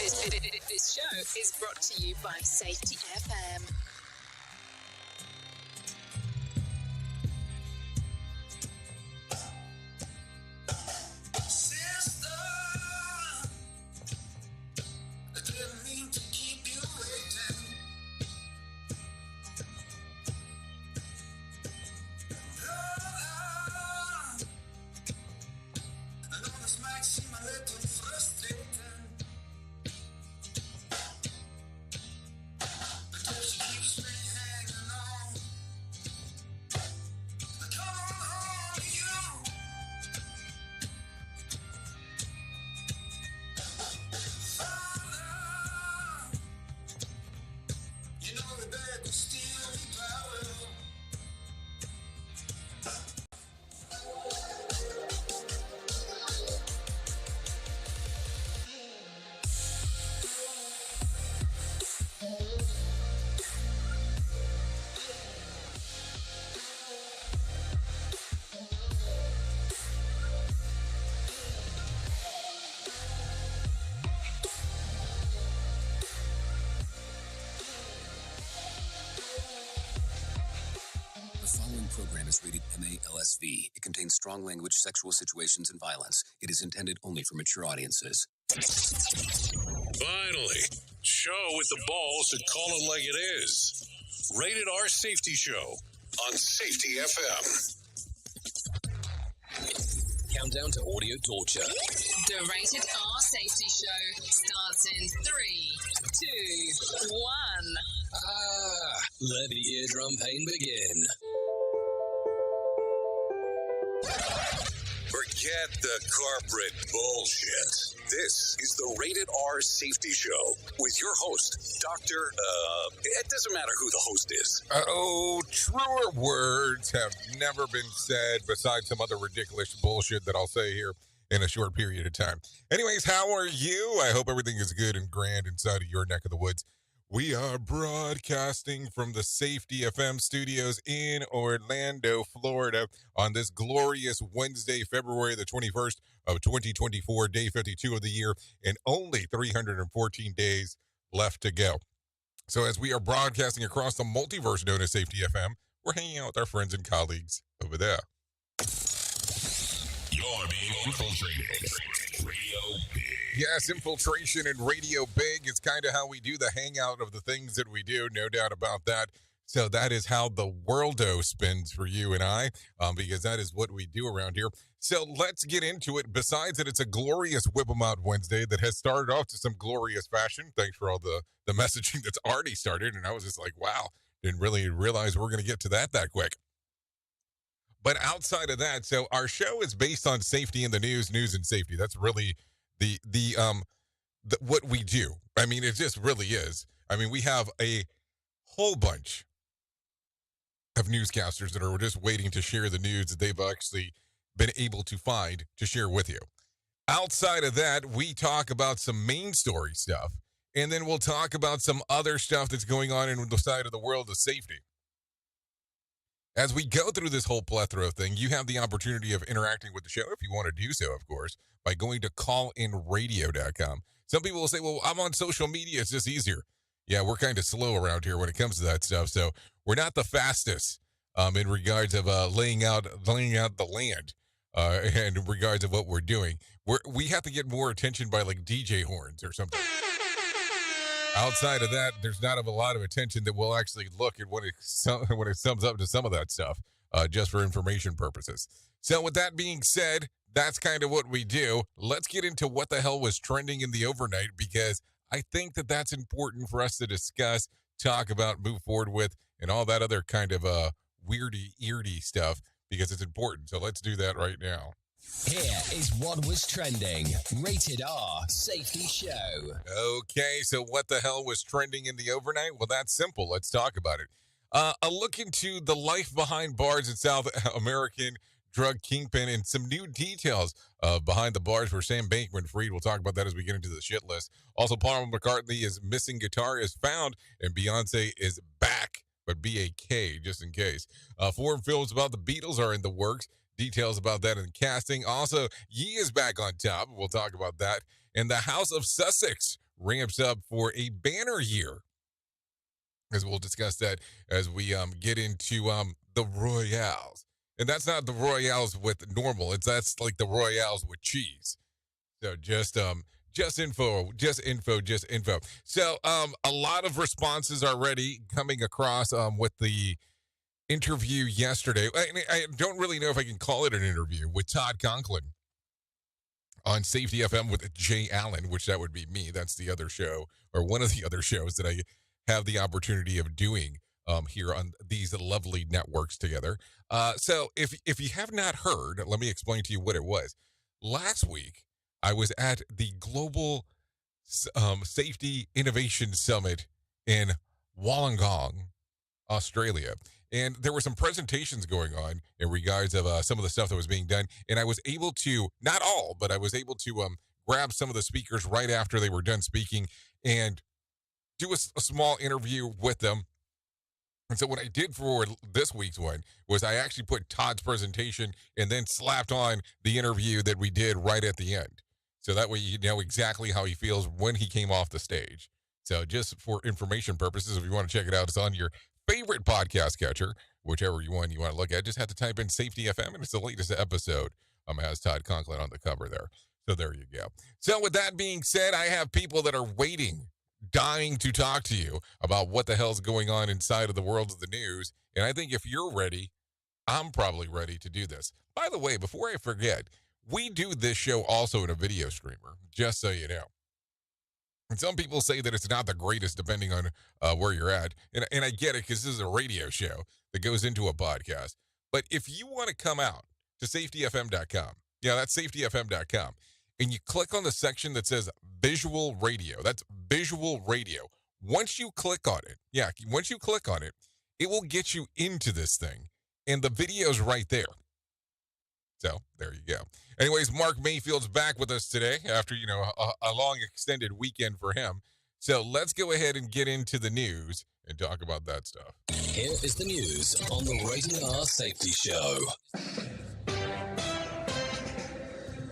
This show is brought to you by Safety FM. Program is rated MALSV. It contains strong language, sexual situations, and violence. It is intended only for mature audiences. Finally, show with the balls to call it like it is. Rated R Safety Show on Safety FM. Countdown to audio torture. The Rated R Safety Show starts in 3, 2, 1. Let the eardrum pain begin. Forget the corporate bullshit. This is the Rated R Safety Show with your host, Dr. It doesn't matter who the host is. Oh, truer words have never been said besides some other ridiculous bullshit that I'll say here in a short period of time. Anyways, how are you? I hope everything is good and grand inside of your neck of the woods. We are broadcasting from the Safety FM studios in Orlando, Florida on this glorious Wednesday, February the 21st of 2024, day 52 of the year, and only 314 days left to go. So as we are broadcasting across the multiverse known as Safety FM, we're hanging out with our friends and colleagues over there. You're being infiltrated. Radio Big. Yes, infiltration and Radio Big is kind of how we do the hangout of the things that we do, no doubt about that. So that is how the worldo spins for you and I, because that is what we do around here. So let's get into it. Besides that, it's a glorious Whip 'em Out Wednesday that has started off to some glorious fashion. Thanks for all the messaging that's already started. And I was just like, wow, didn't really realize we're going to get to that quick. But outside of that, so our show is based on safety in the news and safety. That's really the what we do. I mean, it just really is. I mean, we have a whole bunch of newscasters that are just waiting to share the news that they've actually been able to find to share with you. Outside of that, we talk about some main story stuff, and then we'll talk about some other stuff that's going on in the side of the world of safety. As we go through this whole plethora of thing, you have the opportunity of interacting with the show if you want to do so, of course, by going to callinradio.com. Some people will say, well, I'm on social media. It's just easier. Yeah, we're kind of slow around here when it comes to that stuff. So we're not the fastest in regards of laying out the land and in regards of what we're doing. We have to get more attention by like DJ horns or something. Outside of that, there's not a lot of attention that we'll actually look at when it sums up to some of that stuff, just for information purposes. So with that being said, that's kind of what we do. Let's get into what the hell was trending in the overnight, because I think that that's important for us to discuss, talk about, move forward with, and all that other kind of weirdy stuff, because it's important. So let's do that right now. Here is what was trending. Rated R Safety Show. Okay, so what the hell was trending in the overnight? Well, that's simple. Let's talk about it. A look into the life behind bars in South American drug kingpin and some new details behind the bars for Sam Bankman-Fried. We'll talk about that as we get into the shit list. Also, Paul McCartney is missing guitar is found, and Beyonce is back, but B-A-K, just in case. Foreign films about the Beatles are in the works. Details about that in the casting. Also, Ye is back on top. We'll talk about that. And the House of Sussex ramps up for a banner year. As we'll discuss that as we get into the Royales. And that's not the Royales with normal. That's like the Royales with cheese. So just info. So a lot of responses already coming across with the interview yesterday. I don't really know if I can call it an interview with Todd Conklin on Safety FM with Jay Allen, which that would be me. That's the other show, or one of the other shows that I have the opportunity of doing here on these lovely networks together. So if you have not heard, let me explain to you what it was. Last week, I was at the Global Safety Innovation Summit in Wollongong, Australia. And there were some presentations going on in regards of some of the stuff that was being done. And I was able to, not all, but I was able to grab some of the speakers right after they were done speaking and do a small interview with them. And so what I did for this week's one was I actually put Todd's presentation and then slapped on the interview that we did right at the end. So that way you know exactly how he feels when he came off the stage. So just for information purposes, if you want to check it out, it's on your favorite podcast catcher, whichever one you want to look at. Just have to type in Safety FM, and it's the latest episode. Has Todd Conklin on the cover there. So there you go. So with that being said, I have people that are waiting, dying to talk to you about what the hell's going on inside of the world of the news. And I think if you're ready, I'm probably ready to do this. By the way, before I forget, we do this show also in a video streamer, just so you know. And some people say that it's not the greatest depending on where you're at. And I get it because this is a radio show that goes into a podcast. But if you want to come out to safetyfm.com, that's safetyfm.com, and you click on the section that says visual radio. That's visual radio. Once you click on it, it will get you into this thing. And the video's right there. So there you go. Anyways, Mark Mayfield's back with us today after, a long extended weekend for him. So let's go ahead and get into the news and talk about that stuff. Here is the news on the Rated R Safety Show.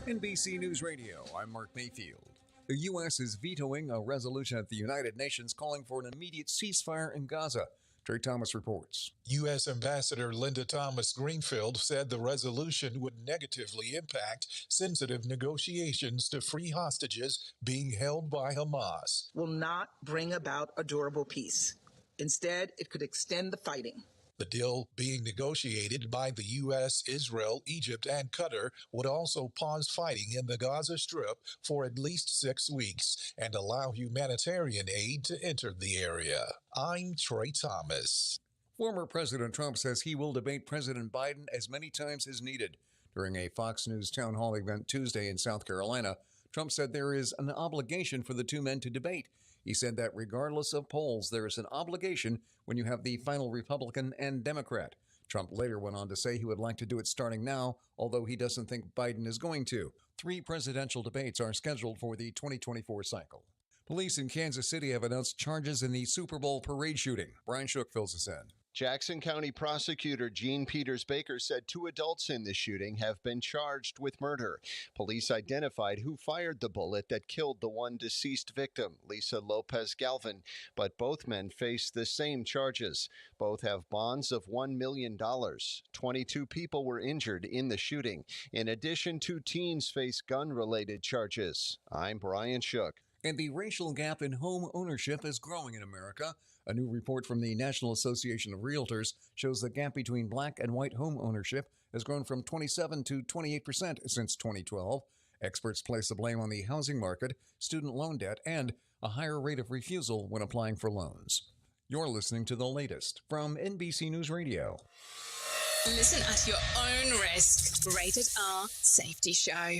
NBC News Radio, I'm Mark Mayfield. The U.S. is vetoing a resolution at the United Nations calling for an immediate ceasefire in Gaza. Trey Thomas reports. U.S. Ambassador Linda Thomas-Greenfield said the resolution would negatively impact sensitive negotiations to free hostages being held by Hamas. Will not bring about a durable peace. Instead, it could extend the fighting. The deal being negotiated by the U.S., Israel, Egypt, and Qatar would also pause fighting in the Gaza Strip for at least 6 weeks and allow humanitarian aid to enter the area. I'm Trey Thomas. Former President Trump says he will debate President Biden as many times as needed. During a Fox News town hall event Tuesday in South Carolina, Trump said there is an obligation for the two men to debate. He said that regardless of polls, there is an obligation when you have the final Republican and Democrat. Trump later went on to say he would like to do it starting now, although he doesn't think Biden is going to. 3 presidential debates are scheduled for the 2024 cycle. Police in Kansas City have announced charges in the Super Bowl parade shooting. Brian Shook fills us in. Jackson County prosecutor Gene Peters Baker said 2 adults in the shooting have been charged with murder. Police identified who fired the bullet that killed the one deceased victim, Lisa Lopez Galvin, but both men face the same charges. Both have bonds of $1 million. 22 people were injured in the shooting. In addition, 2 teens face gun-related charges. I'm Brian Shook. And the racial gap in home ownership is growing in America. A new report from the National Association of Realtors shows the gap between black and white home ownership has grown from 27% to 28% since 2012. Experts place the blame on the housing market, student loan debt, and a higher rate of refusal when applying for loans. You're listening to the latest from NBC News Radio. Listen at your own risk. Rated R Safety Show.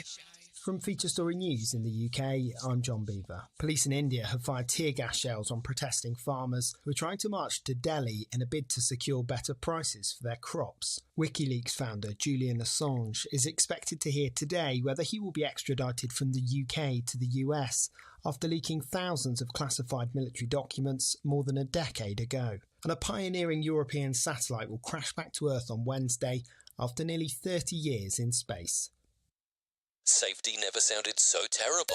From Feature Story News in the UK, I'm John Beaver. Police in India have fired tear gas shells on protesting farmers who are trying to march to Delhi in a bid to secure better prices for their crops. WikiLeaks founder Julian Assange is expected to hear today whether he will be extradited from the UK to the US after leaking thousands of classified military documents more than a decade ago. And a pioneering European satellite will crash back to Earth on Wednesday after nearly 30 years in space. Safety never sounded so terrible.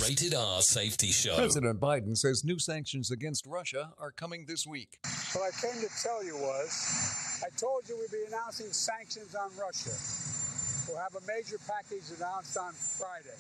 Rated R Safety Show. President Biden says new sanctions against Russia are coming this week. What I came to tell you was, I told you we'd be announcing sanctions on Russia. We'll have a major package announced on Friday.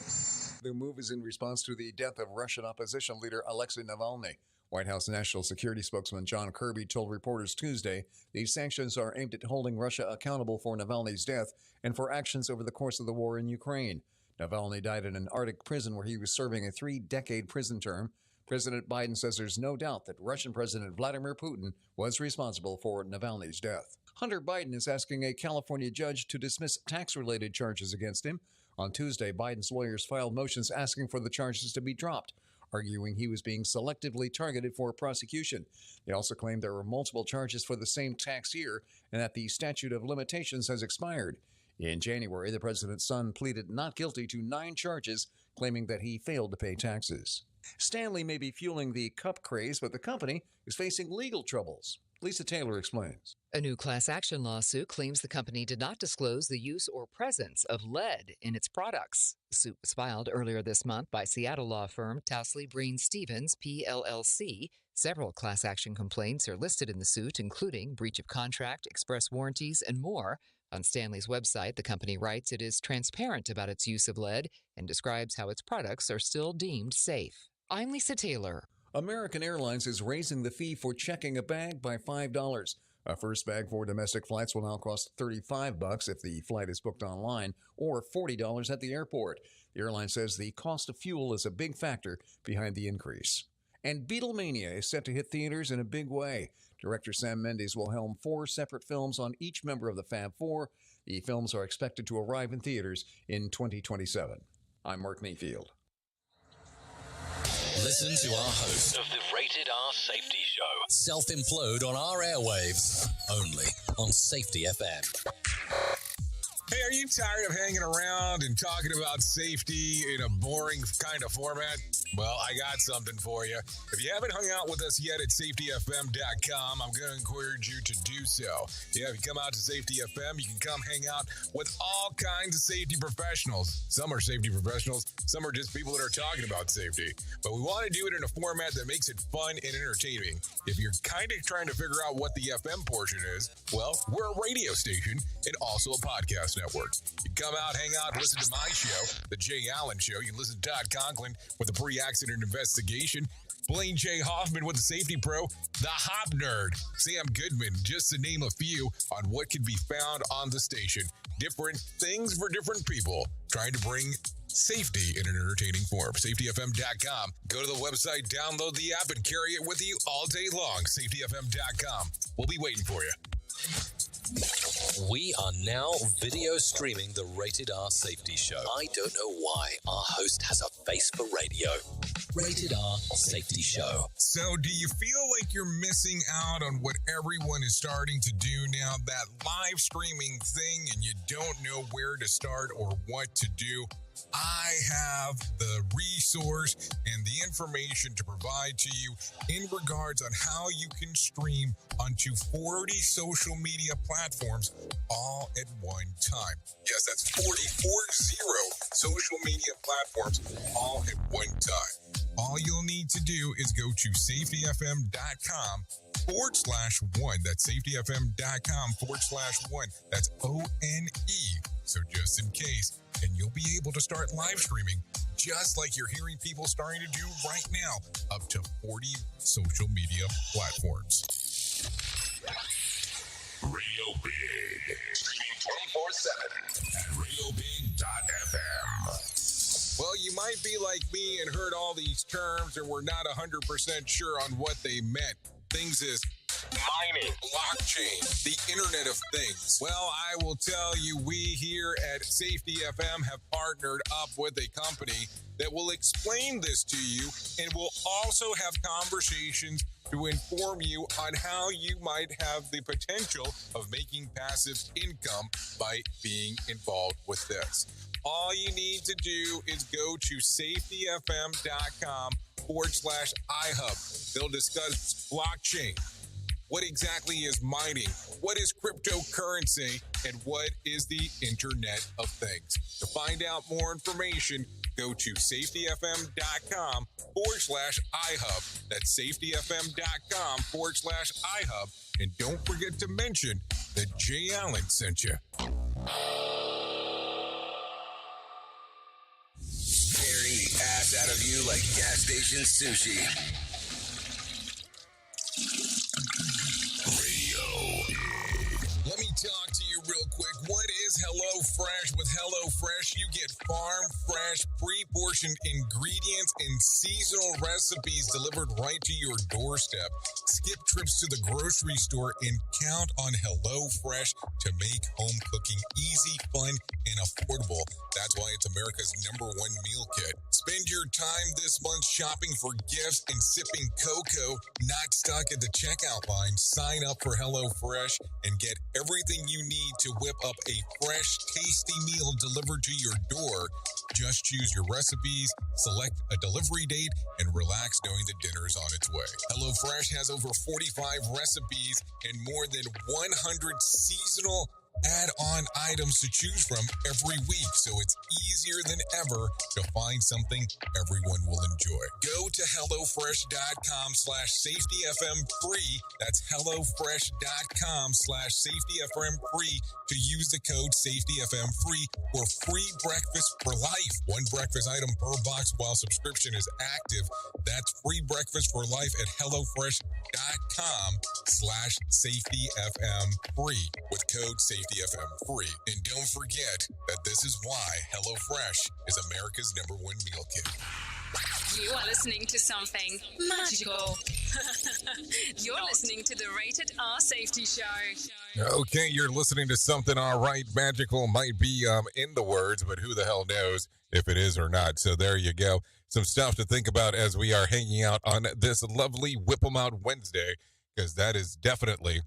The move is in response to the death of Russian opposition leader Alexei Navalny. White House National Security Spokesman John Kirby told reporters Tuesday these sanctions are aimed at holding Russia accountable for Navalny's death and for actions over the course of the war in Ukraine. Navalny died in an Arctic prison where he was serving a 3-decade prison term. President Biden says there's no doubt that Russian President Vladimir Putin was responsible for Navalny's death. Hunter Biden is asking a California judge to dismiss tax-related charges against him. On Tuesday, Biden's lawyers filed motions asking for the charges to be dropped, arguing he was being selectively targeted for prosecution. They also claimed there were multiple charges for the same tax year and that the statute of limitations has expired. In January, the president's son pleaded not guilty to 9 charges, claiming that he failed to pay taxes. Stanley may be fueling the cup craze, but the company is facing legal troubles. Lisa Taylor explains. A new class action lawsuit claims the company did not disclose the use or presence of lead in its products. The suit was filed earlier this month by Seattle law firm Towsley Breen Stevens, PLLC. Several class action complaints are listed in the suit, including breach of contract, express warranties, and more. On Stanley's website, the company writes it is transparent about its use of lead and describes how its products are still deemed safe. I'm Lisa Taylor. American Airlines is raising the fee for checking a bag by $5. A first bag for domestic flights will now cost $35 if the flight is booked online, or $40 at the airport. The airline says the cost of fuel is a big factor behind the increase. And Beatlemania is set to hit theaters in a big way. Director Sam Mendes will helm 4 separate films on each member of the Fab Four. The films are expected to arrive in theaters in 2027. I'm Mark Mayfield. Listen to our host of the Rated R Safety Show self-implode on our airwaves, only on Safety FM. Hey, are you tired of hanging around and talking about safety in a boring kind of format? Well, I got something for you. If you haven't hung out with us yet at safetyfm.com, I'm going to encourage you to do so. Yeah, if you come out to Safety FM, you can come hang out with all kinds of safety professionals. Some are safety professionals, some are just people that are talking about safety. But we want to do it in a format that makes it fun and entertaining. If you're kind of trying to figure out what the FM portion is, well, we're a radio station and also a podcast network. You can come out, hang out, listen to my show, The Jay Allen Show. You can listen to Todd Conklin with the pre-accident investigation, Blaine J. Hoffman with the Safety Pro, the Hop Nerd, Sam Goodman, just to name a few on what can be found on the station. Different things for different people, trying to bring safety in an entertaining form. SafetyFM.com. Go to the website, download the app, and carry it with you all day long. SafetyFM.com. We'll be waiting for you. We are now video streaming the Rated R Safety Show. I don't know why our host has a face for radio. Rated R Safety Show. So, do you feel like you're missing out on what everyone is starting to do now? That live streaming thing, and you don't know where to start or what to do? I have the resource and the information to provide to you in regards on how you can stream onto 40 social media platforms all at one time. Yes, that's 40 social media platforms all at one time. All you'll need to do is go to safetyfm.com/1. That's safetyfm.com/1. That's ONE. So just in case, and you'll be able to start live streaming just like you're hearing people starting to do right now, up to 40 social media platforms. Radio Big. Streaming 24/7 at radiobig.fm. Well, you might be like me and heard all these terms and we're not 100% sure on what they meant. Things is mining, blockchain, the Internet of Things. Well, I will tell you, we here at Safety FM have partnered up with a company that will explain this to you and will also have conversations to inform you on how you might have the potential of making passive income by being involved with this. All you need to do is go to safetyfm.com/iHub. They'll discuss blockchain. What exactly is mining? what is cryptocurrency and what is the Internet of Things. To find out more information, go to safetyfm.com/iHub. That's safetyfm.com/iHub. And don't forget to mention that Jay Allen sent you. Tearing the ass out of you like gas station sushi. Let me talk to you real quick. What is HelloFresh? With HelloFresh, you get farm fresh, pre-portioned ingredients and seasonal recipes delivered right to your doorstep. Skip trips to the grocery store and count on HelloFresh to make home cooking easy, fun, and affordable. That's why it's America's #1 meal kit. Spend your time this month shopping for gifts and sipping cocoa, not stuck at the checkout line. Sign up for HelloFresh and get everything you need to whip up a fresh, tasty meal delivered to your door. Just choose your recipes, select a delivery date, and relax knowing the dinner's on its way. HelloFresh has over 45 recipes and more than 100 seasonal add-on items to choose from every week, so it's easier than ever to find something everyone will enjoy. Go to HelloFresh.com/SafetyFM-free. That's HelloFresh.com/SafetyFM-free to use the code SafetyFM-free for free breakfast for life. One breakfast item per box while subscription is active. That's free breakfast for life at HelloFresh.com/SafetyFM-free with code SafetyFM-free. And don't forget that this is why HelloFresh is America's #1 meal kit. You are listening to something magical. You're listening to the Rated R Safety Show. Okay, you're listening to something all right. Magical might be in the words, but who the hell knows if it is or not. So there you go. Some stuff to think about as we are hanging out on this lovely Whip 'em Out Wednesday, because that is definitely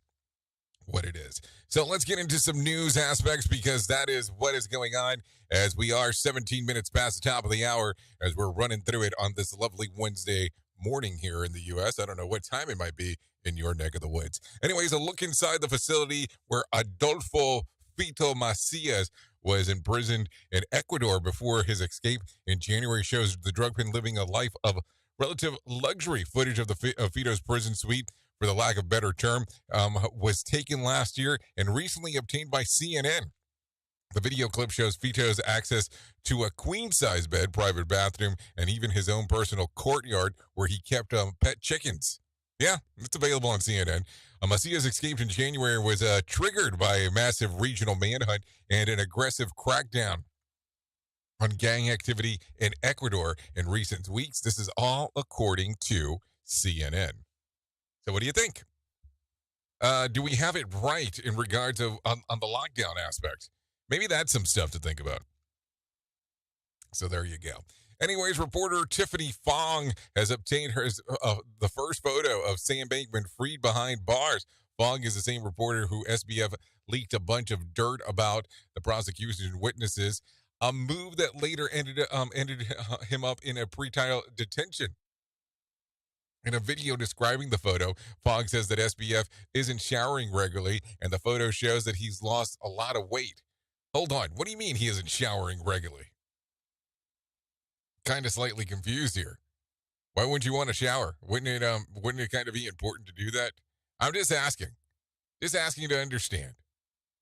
what it is. So let's get into some news aspects, because that is what is going on as we are 17 minutes past the top of the hour as we're running through it on this lovely Wednesday morning here in the U.S. I don't know what time it might be in your neck of the woods. Anyways, a look inside the facility where Adolfo Fito Macias was imprisoned in Ecuador before his escape in January shows the drug pin living a life of relative luxury. Footage of Fito's prison suite, for the lack of better term, was taken last year and recently obtained by CNN. The video clip shows Fito's access to a queen-size bed, private bathroom, and even his own personal courtyard where he kept pet chickens. Yeah, it's available on CNN. Macias' escape in January was triggered by a massive regional manhunt and an aggressive crackdown on gang activity in Ecuador in recent weeks. This is all according to CNN. So what do you think? Do we have it right in regards of on the lockdown aspect? Maybe that's some stuff to think about. So there you go. Anyways, reporter Tiffany Fong has obtained the first photo of Sam Bankman freed behind bars. Fong is the same reporter who SBF leaked a bunch of dirt about the prosecution witnesses, a move that later ended him up in a pretrial detention. In a video describing the photo, Fong says that SBF isn't showering regularly, and the photo shows that he's lost a lot of weight. Hold on, what do you mean he isn't showering regularly? Kind of slightly confused here. Why wouldn't you want to shower? Wouldn't it kind of be important to do that? I'm just asking to understand.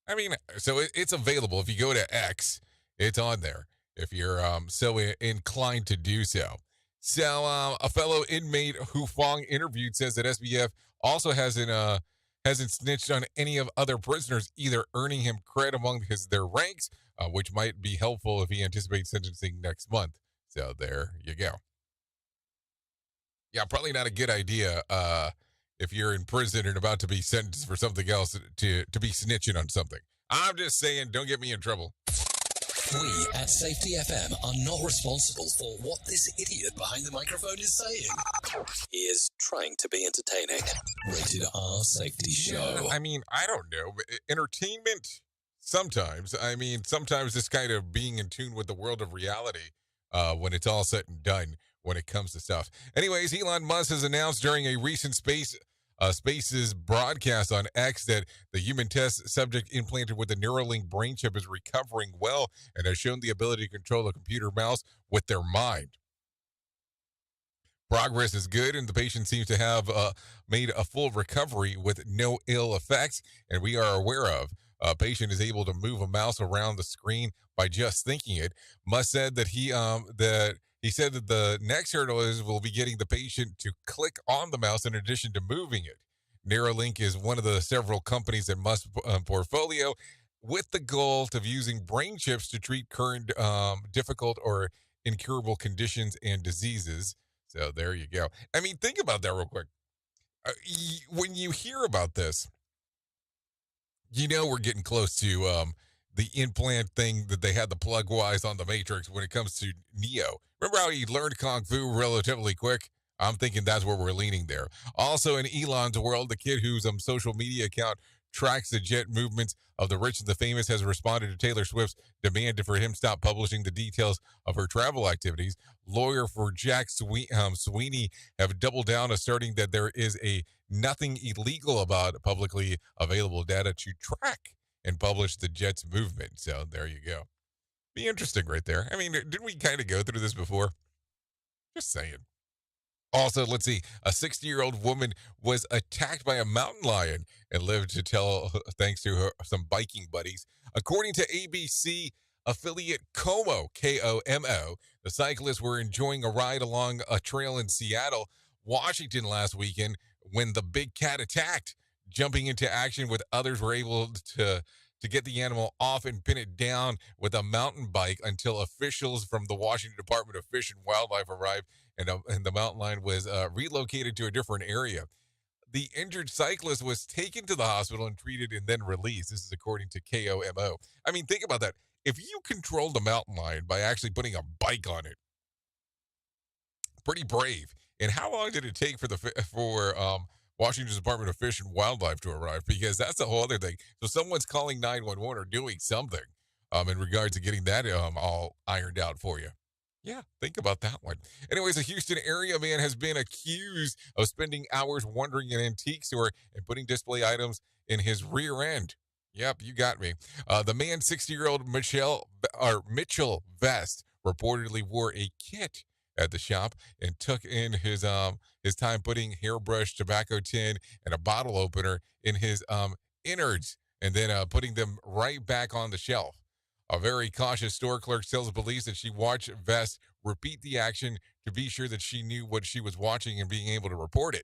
I mean, so it's available. If you go to X, it's on there if you're so inclined to do so. So a fellow inmate who Fong interviewed says that SBF also hasn't snitched on any of other prisoners, either earning him credit among their ranks, which might be helpful if he anticipates sentencing next month. So there you go. Yeah, probably not a good idea if you're in prison and about to be sentenced for something else to be snitching on something. I'm just saying, don't get me in trouble. We at Safety FM are not responsible for what this idiot behind the microphone is saying. He is trying to be entertaining. Rated R Safety Show. I mean, I don't know. Entertainment, sometimes. I mean, sometimes it's kind of being in tune with the world of reality when it's all said and done when it comes to stuff. Anyways, Elon Musk has announced during a recent Space's broadcast on X that the human test subject implanted with the Neuralink brain chip is recovering well and has shown the ability to control a computer mouse with their mind. Progress is good, and the patient seems to have made a full recovery with no ill effects, and we are aware of. A patient is able to move a mouse around the screen by just thinking it. Musk said that he said that the next hurdle will be getting the patient to click on the mouse in addition to moving it. Neuralink is one of the several companies in Musk's portfolio with the goal of using brain chips to treat current difficult or incurable conditions and diseases. So there you go. I mean, think about that real quick. When you hear about this, you know we're getting close to the implant thing that they had the plug wise on the Matrix when it comes to Neo. Remember how he learned Kung Fu relatively quick? I'm thinking that's where we're leaning there. Also in Elon's world, the kid whose social media account tracks the jet movements of the rich and the famous has responded to Taylor Swift's demand for him stop publishing the details of her travel activities. Lawyer for Jack Sweeney have doubled down, asserting that there is nothing illegal about publicly available data to track and publish the jet's movement. So there you go. Be interesting right there. I mean, didn't we kind of go through this before? Just saying. Also, let's see, a 60-year-old woman was attacked by a mountain lion and lived to tell thanks to some biking buddies. According to ABC affiliate Como, K-O-M-O, the cyclists were enjoying a ride along a trail in Seattle, Washington last weekend when the big cat attacked. Jumping into action with others were able to get the animal off and pin it down with a mountain bike until officials from the Washington Department of Fish and Wildlife arrived and the mountain lion was relocated to a different area. The injured cyclist was taken to the hospital and treated and then released. This is according to KOMO. I mean, think about that. If you controlled a mountain lion by actually putting a bike on it, pretty brave. And how long did it take for Washington's Department of Fish and Wildlife to arrive? Because that's a whole other thing. So someone's calling 911 or doing something in regards to getting that all ironed out for you. Yeah, think about that one. Anyways, a Houston area man has been accused of spending hours wandering an antique store and putting display items in his rear end. Yep, you got me. The man, 60-year-old Mitchell Vest, reportedly wore a kit at the shop and took in his time putting hairbrush, tobacco tin, and a bottle opener in his innards, and then putting them right back on the shelf. A very cautious store clerk tells police that she watched Vest repeat the action to be sure that she knew what she was watching and being able to report it.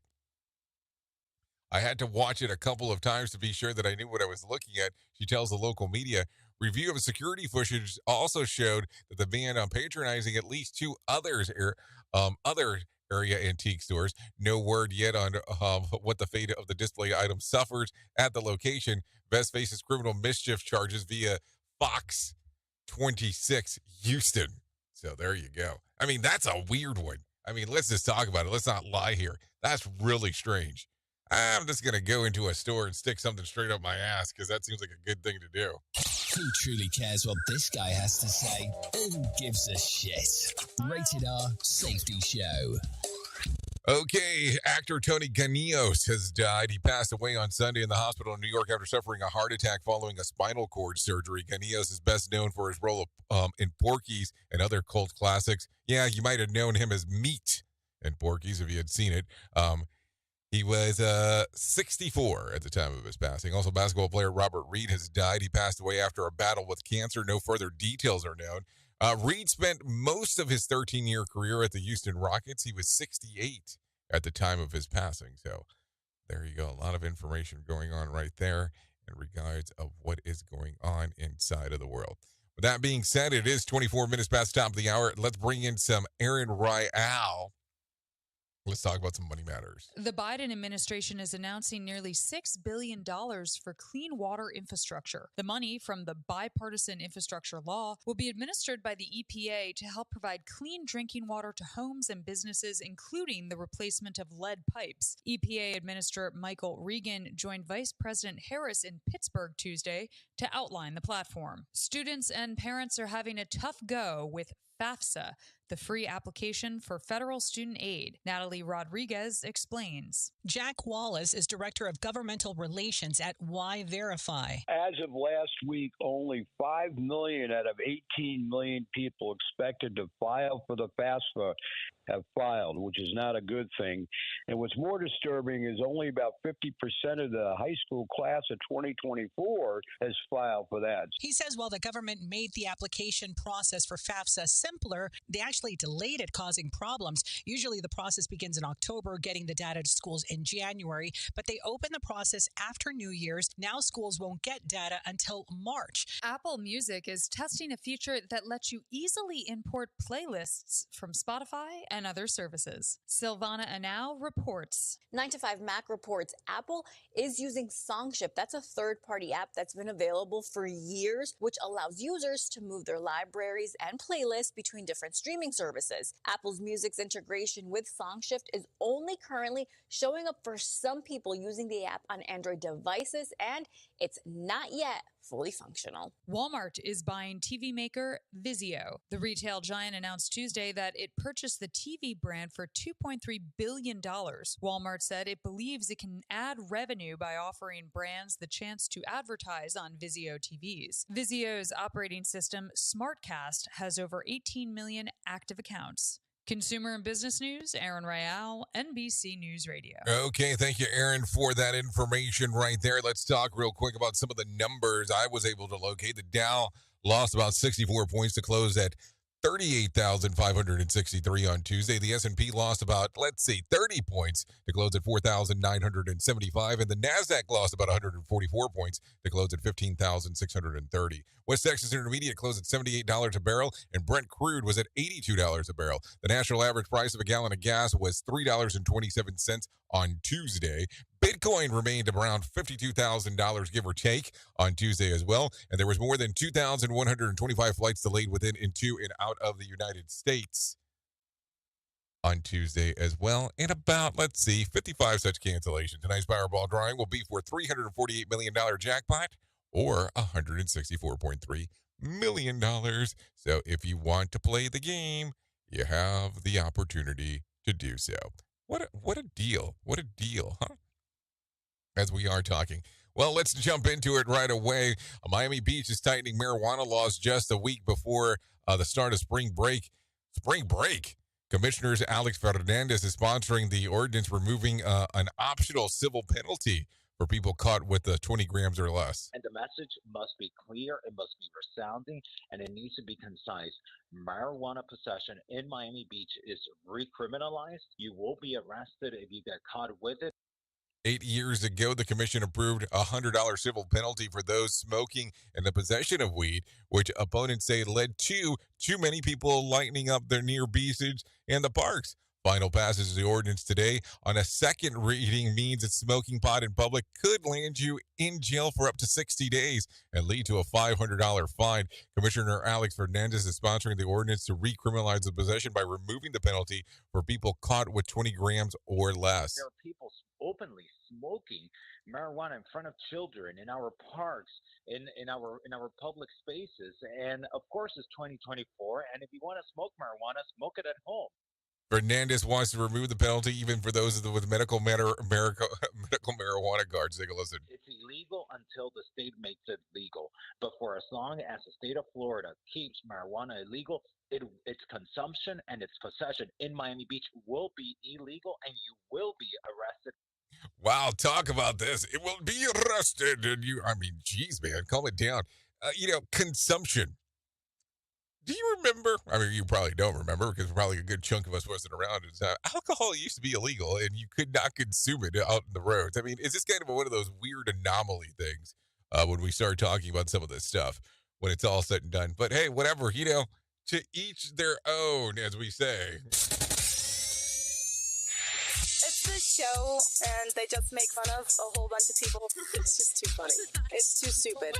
I had to watch it a couple of times to be sure that I knew what I was looking at, she tells the local media. Review of security footage also showed that the man patronizing at least two other area antique stores. No word yet on what the fate of the display item suffers at the location. Vest faces criminal mischief charges via Fox 26 Houston. So there you go. I mean, that's a weird one. I mean, let's just talk about it. Let's not lie here. That's really strange. I'm just going to go into a store and stick something straight up my ass because that seems like a good thing to do. Who truly cares what this guy has to say? Who gives a shit? Rated R Safety Show. Okay, actor Tony Ganios has died. He passed away on Sunday in the hospital in New York after suffering a heart attack following a spinal cord surgery. Ganios is best known for his role in Porky's and other cult classics. Yeah, you might have known him as Meat in Porky's if you had seen it. He was 64 at the time of his passing. Also, basketball player Robert Reed has died. He passed away after a battle with cancer. No further details are known. Reed spent most of his 13-year career at the Houston Rockets. He was 68 at the time of his passing. So there you go. A lot of information going on right there in regards of what is going on inside of the world. With that being said, it is 24 minutes past the top of the hour. Let's bring in some Aaron Rial. Let's talk about some money matters. The Biden administration is announcing nearly $6 billion for clean water infrastructure. The money from the bipartisan infrastructure law will be administered by the EPA to help provide clean drinking water to homes and businesses, including the replacement of lead pipes. EPA Administrator Michael Regan joined Vice President Harris in Pittsburgh Tuesday to outline the platform. Students and parents are having a tough go with FAFSA, the free application for federal student aid. Natalie Rodriguez explains. Jack Wallace is Director of Governmental Relations at Y-Verify. As of last week, only 5 million out of 18 million people expected to file for the FAFSA have filed, which is not a good thing. And what's more disturbing is only about 50% of the high school class of 2024 has filed for that. He says while the government made the application process for FAFSA simpler, they actually delayed it, causing problems. Usually the process begins in October, getting the data to schools in January, but they open the process after New Year's. Now schools won't get data until March. Apple Music is testing a feature that lets you easily import playlists from Spotify and other services. Silvana Anau reports. 9 to 5 Mac reports Apple is using Songship. That's a third-party app that's been available for years, which allows users to move their libraries and playlists between different streaming services. Apple's music's integration with Songshift is only currently showing up for some people using the app on Android devices, and it's not yet fully functional. Walmart is buying TV maker Vizio. The retail giant announced Tuesday that it purchased the TV brand for $2.3 billion. Walmart said it believes it can add revenue by offering brands the chance to advertise on Vizio TVs. Vizio's operating system, SmartCast, has over 18 million active accounts. Consumer and business news, Aaron Rayal, NBC News Radio. Okay, thank you, Aaron, for that information right there. Let's talk real quick about some of the numbers I was able to locate. The Dow lost about 64 points to close at 38,563 on Tuesday. The S&P lost about, 30 points to close at 4,975. And the NASDAQ lost about 144 points to close at 15,630. West Texas Intermediate closed at $78 a barrel, and Brent crude was at $82 a barrel. The national average price of a gallon of gas was $3.27 on Tuesday. Bitcoin remained around $52,000, give or take, on Tuesday as well. And there was more than 2,125 flights delayed within, into, and out of the United States on Tuesday as well. And about, 55 such cancellations. Tonight's Powerball drawing will be for $348 million jackpot or $164.3 million. So if you want to play the game, you have the opportunity to do so. What a deal. What a deal, huh? As we are talking. Well, let's jump into it right away. Miami Beach is tightening marijuana laws just a week before the start of spring break. Spring break. Commissioner Alex Fernandez is sponsoring the ordinance removing an optional civil penalty for people caught with 20 grams or less. And the message must be clear, it must be resounding, and it needs to be concise. Marijuana possession in Miami Beach is recriminalized. You will be arrested if you get caught with it. 8 years ago, the commission approved a $100 civil penalty for those smoking and the possession of weed, which opponents say led to too many people lighting up their near beaches and the parks. Final passage of the ordinance today on a second reading means that smoking pot in public could land you in jail for up to 60 days and lead to a $500 fine. Commissioner Alex Fernandez is sponsoring the ordinance to recriminalize the possession by removing the penalty for people caught with 20 grams or less. There are people openly smoking marijuana in front of children in our parks, in our public spaces, and of course it's 2024. And if you want to smoke marijuana, smoke it at home. Fernandez wants to remove the penalty even for those with medical marijuana cards. Take a listen. It's illegal until the state makes it legal. But for as long as the state of Florida keeps marijuana illegal, its consumption and its possession in Miami Beach will be illegal, and you will be arrested. Wow, talk about this. It will be arrested. And geez, man, calm it down. Consumption. Do you remember? I mean, you probably don't remember because probably a good chunk of us wasn't around. Alcohol used to be illegal and you could not consume it out in the roads. I mean, is this kind of one of those weird anomaly things when we start talking about some of this stuff when it's all said and done? But hey, whatever, to each their own, as we say. It's this show and they just make fun of a whole bunch of people. It's just too funny. It's too stupid.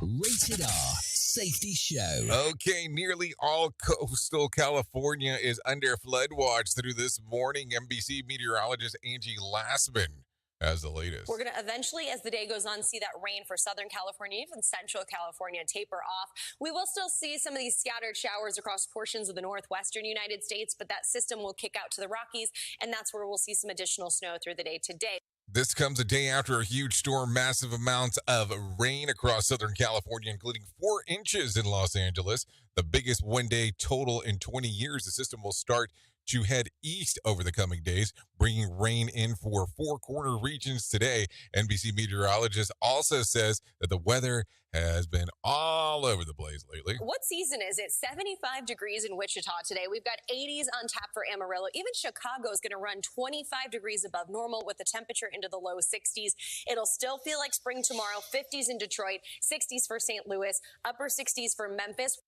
Rated R Safety Show. Okay, nearly all coastal California is under flood watch through this morning. NBC meteorologist Angie Lassman has the latest. We're going to eventually, as the day goes on, see that rain for Southern California, even Central California taper off. We will still see some of these scattered showers across portions of the northwestern United States, but that system will kick out to the Rockies, and that's where we'll see some additional snow through the day today. This comes a day after a huge storm, massive amounts of rain across Southern California, including 4 inches in Los Angeles, the biggest one-day total in 20 years. The system will start to head east over the coming days, bringing rain in for 4 corner regions today. NBC meteorologist also says that the weather has been all over the place lately. What season is it? 75 degrees in Wichita today. We've got 80s on tap for Amarillo. Even Chicago is going to run 25 degrees above normal with the temperature into the low 60s. It'll still feel like spring tomorrow. 50s in Detroit, 60s for St. Louis, upper 60s for Memphis.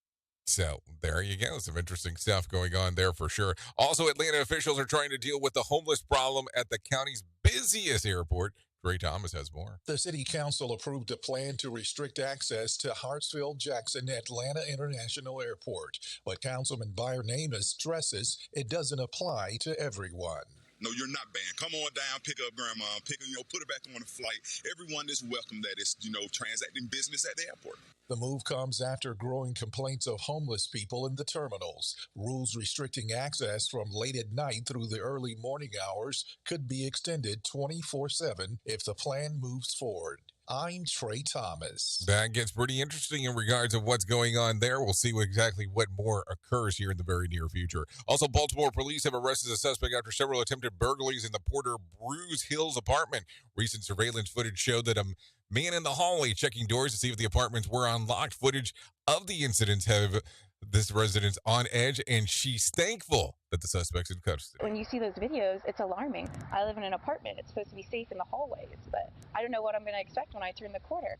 So there you go. Some interesting stuff going on there for sure. Also, Atlanta officials are trying to deal with the homeless problem at the county's busiest airport. Trey Thomas has more. The city council approved a plan to restrict access to Hartsfield-Jackson Atlanta International Airport. But Councilman Byron Amos stresses it doesn't apply to everyone. No, you're not banned. Come on down, pick up grandma, put her back on the flight. Everyone is welcome that is, transacting business at the airport. The move comes after growing complaints of homeless people in the terminals. Rules restricting access from late at night through the early morning hours could be extended 24/7 if the plan moves forward. I'm Trey Thomas. That gets pretty interesting in regards of what's going on there. We'll see exactly what more occurs here in the very near future. Also, Baltimore police have arrested a suspect after several attempted burglaries in the Porter Bruce Hills apartment. Recent surveillance footage showed that a man in the hallway checking doors to see if the apartments were unlocked. Footage of the incidents have this resident's on edge, and she's thankful that the suspect's in custody. When you see those videos, it's alarming. I live in an apartment. It's supposed to be safe in the hallways, but I don't know what I'm going to expect when I turn the corner.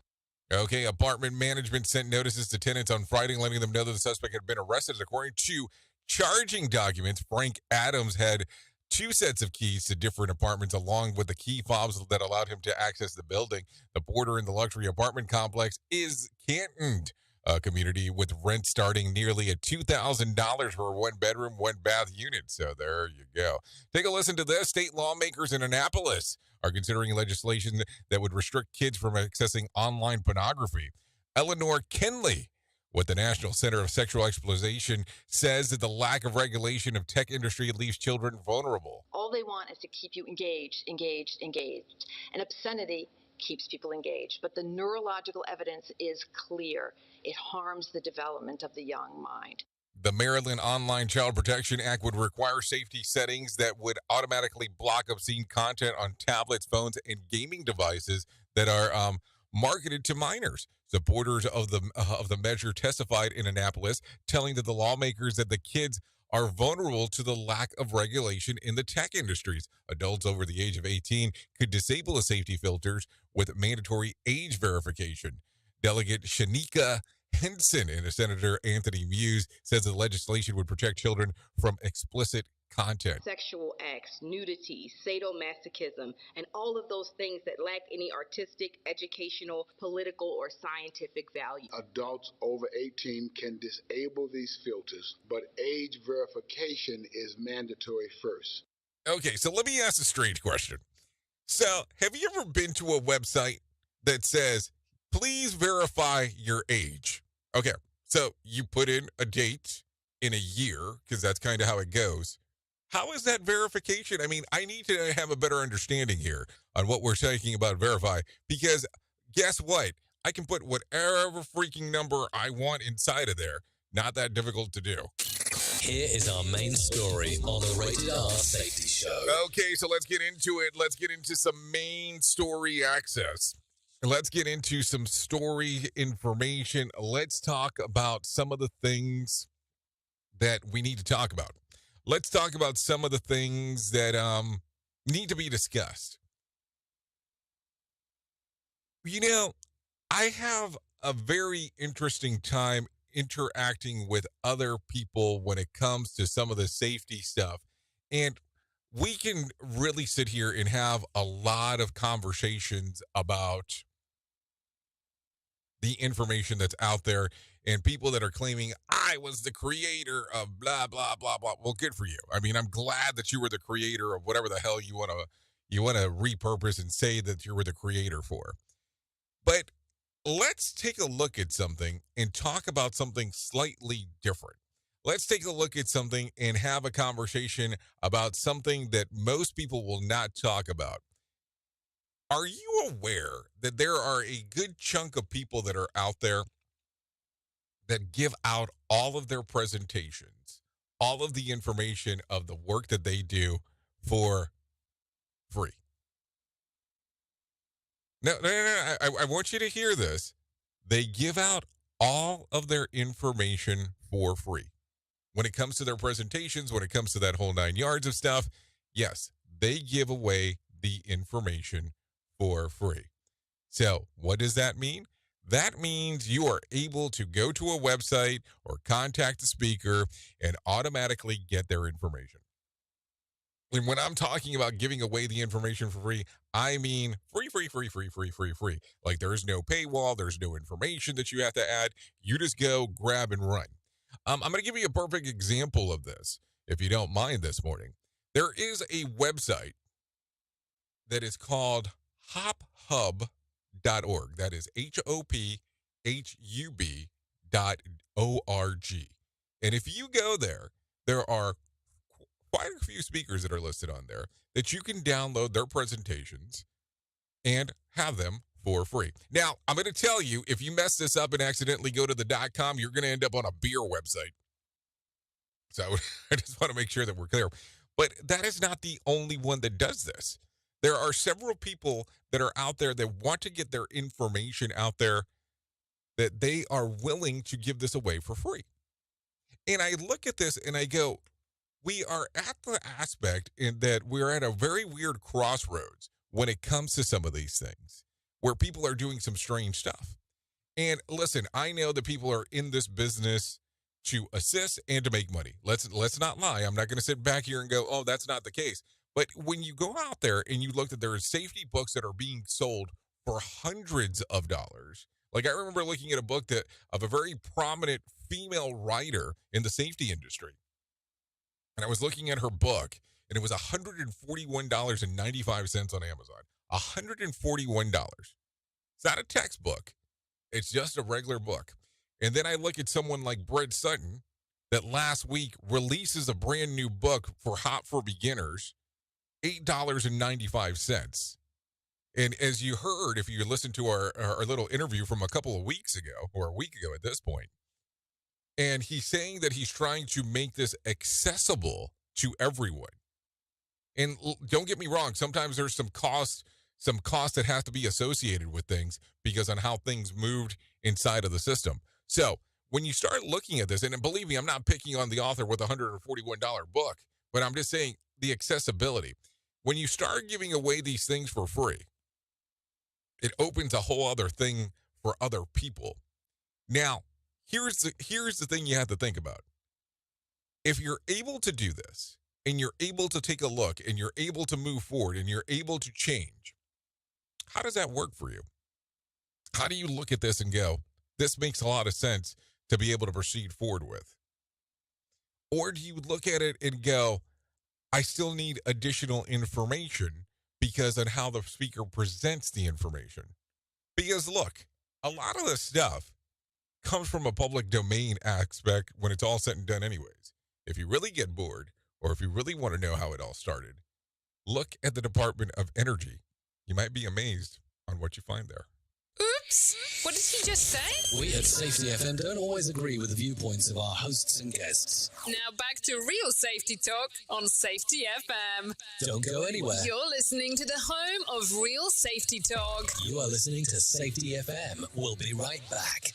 Okay, apartment management sent notices to tenants on Friday, letting them know that the suspect had been arrested. According to charging documents, Frank Adams had 2 sets of keys to different apartments along with the key fobs that allowed him to access the building. The porter in the luxury apartment complex is Cantoned community with rent starting nearly at $2,000 for a 1-bedroom, 1-bath unit. So there you go. Take a listen to this. State lawmakers in Annapolis are considering legislation that would restrict kids from accessing online pornography. Eleanor Kenley with the National Center of Sexual Exploitation says that the lack of regulation of tech industry leaves children vulnerable. All they want is to keep you engaged. And obscenity keeps people engaged. But the neurological evidence is clear. It harms the development of the young mind. The Maryland Online Child Protection Act would require safety settings that would automatically block obscene content on tablets, phones, and gaming devices that are marketed to minors. Supporters of the measure testified in Annapolis, telling that the lawmakers that the kids are vulnerable to the lack of regulation in the tech industries. Adults over the age of 18 could disable the safety filters with mandatory age verification. Delegate Shanika Henson and Senator Anthony Muse says the legislation would protect children from explicit content. Sexual acts, nudity, sadomasochism, and all of those things that lack any artistic, educational, political, or scientific value. Adults over 18 can disable these filters, but age verification is mandatory first. Okay, so let me ask a strange question. So, have you ever been to a website that says, please verify your age? Okay, so you put in a date in a year, because that's kind of how it goes. How is that verification? I mean, I need to have a better understanding here on what we're talking about verify, because guess what? I can put whatever freaking number I want inside of there. Not that difficult to do. Here is our main story on the Rated R Safety Show. Okay, so let's get into it. Let's get into some main story access. Let's get into some story information. Let's talk about some of the things that we need to talk about. Let's talk about some of the things that need to be discussed. You know, I have a very interesting time interacting with other people when it comes to some of the safety stuff. And we can really sit here and have a lot of conversations about the information that's out there and people that are claiming I was the creator of blah, blah, blah, blah. Well, good for you. I mean, I'm glad that you were the creator of whatever the hell you want you want to repurpose and say that you were the creator for. But let's take a look at something and talk about something slightly different. Let's take a look at something and have a conversation about something that most people will not talk about. Are you aware that there are a good chunk of people that are out there that give out all of their presentations, all of the information of the work that they do for free? No, I want you to hear this. They give out all of their information for free. When it comes to their presentations, when it comes to that whole 9 yards of stuff, yes, they give away the information for free. So what does that mean? That means you are able to go to a website or contact a speaker and automatically get their information. And when I'm talking about giving away the information for free, I mean free. Like there's no paywall, there's no information that you have to add. You just go, grab, and run. I'm going to give you a perfect example of this, if you don't mind this morning. There is a website that is called hophub.org. That is HOPHUB.org. And if you go there, there are quite a few speakers that are listed on there that you can download their presentations and have them for free. Now, I'm going to tell you, if you mess this up and accidentally go to the .com, you're going to end up on a beer website. So I just want to make sure that we're clear. But that is not the only one that does this. There are several people that are out there that want to get their information out there that they are willing to give this away for free. And I look at this and I go, we are at the aspect in that we're at a very weird crossroads when it comes to some of these things, where people are doing some strange stuff. And listen, I know that people are in this business to assist and to make money. Let's not lie. I'm not going to sit back here and go, oh, that's not the case. But when you go out there and you look that there are safety books that are being sold for hundreds of dollars. Like I remember looking at a book of a very prominent female writer in the safety industry. And I was looking at her book, and it was $141.95 on Amazon. $141. It's not a textbook. It's just a regular book. And then I look at someone like Brett Sutton that last week releases a brand new book for Hot for Beginners, $8.95. And as you heard, if you listened to our little interview from a couple of weeks ago, or a week ago at this point, and he's saying that he's trying to make this accessible to everyone. And don't get me wrong, sometimes there's some cost that has to be associated with things because on how things moved inside of the system. So when you start looking at this, and believe me, I'm not picking on the author with a $141 book, but I'm just saying the accessibility. When you start giving away these things for free, it opens a whole other thing for other people. Now, here's the thing you have to think about. If you're able to do this, and you're able to take a look, and you're able to move forward, and you're able to change, how does that work for you? How do you look at this and go, this makes a lot of sense to be able to proceed forward with? Or do you look at it and go, I still need additional information because on how the speaker presents the information? Because look, a lot of this stuff comes from a public domain aspect when it's all said and done anyways. If you really get bored, or if you really want to know how it all started, look at the Department of Energy. You might be amazed on what you find there. Oops! What did he just say? We at Safety FM don't always agree with the viewpoints of our hosts and guests. Now back to real safety talk on Safety FM. Don't go anywhere. You're listening to the home of real safety talk. You are listening to Safety FM. We'll be right back.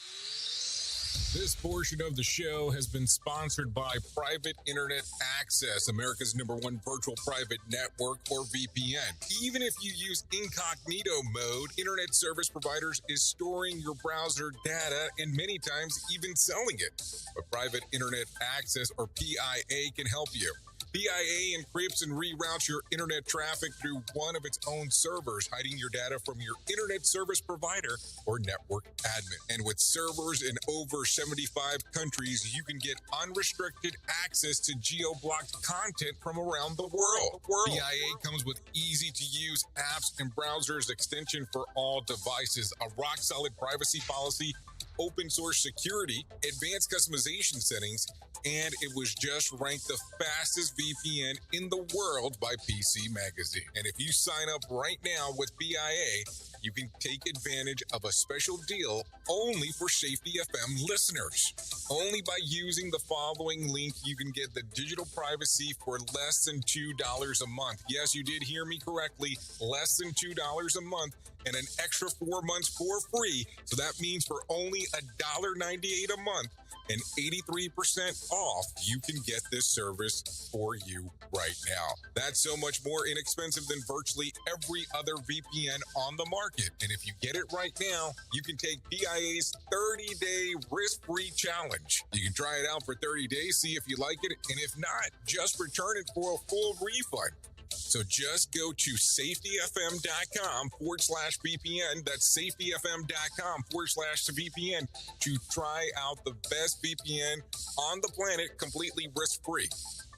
This portion of the show has been sponsored by Private Internet Access, America's #1 virtual private network, or VPN. Even if you use incognito mode, internet service providers is storing your browser data and many times even selling it. But Private Internet Access, or PIA, can help you. PIA encrypts and reroutes your internet traffic through one of its own servers, hiding your data from your internet service provider or network admin. And with servers in over 75 countries, you can get unrestricted access to geo-blocked content from around the world. PIA comes with easy-to-use apps and browsers, extension for all devices, a rock-solid privacy policy, open source security, advanced customization settings, and it was just ranked the fastest VPN in the world by PC Magazine. And if you sign up right now with PIA, you can take advantage of a special deal only for Safety FM listeners. Only by using the following link, you can get the digital privacy for less than $2 a month. Yes, you did hear me correctly, less than $2 a month, and an extra 4 months for free. So that means for only $1.98 a month and 83% off, you can get this service for you right now. That's so much more inexpensive than virtually every other VPN on the market. And if you get it right now, you can take PIA's 30-day risk-free challenge. You can try it out for 30 days, see if you like it, and if not, just return it for a full refund. So just go to safetyfm.com/VPN. That's safetyfm.com/VPN to try out the best VPN on the planet completely risk-free.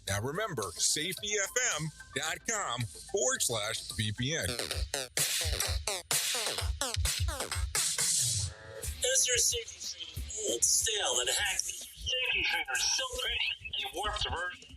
Now remember, safetyfm.com/VPN. Is your safety training old, stale, and hacky? Safety trainers still preaching a warped version.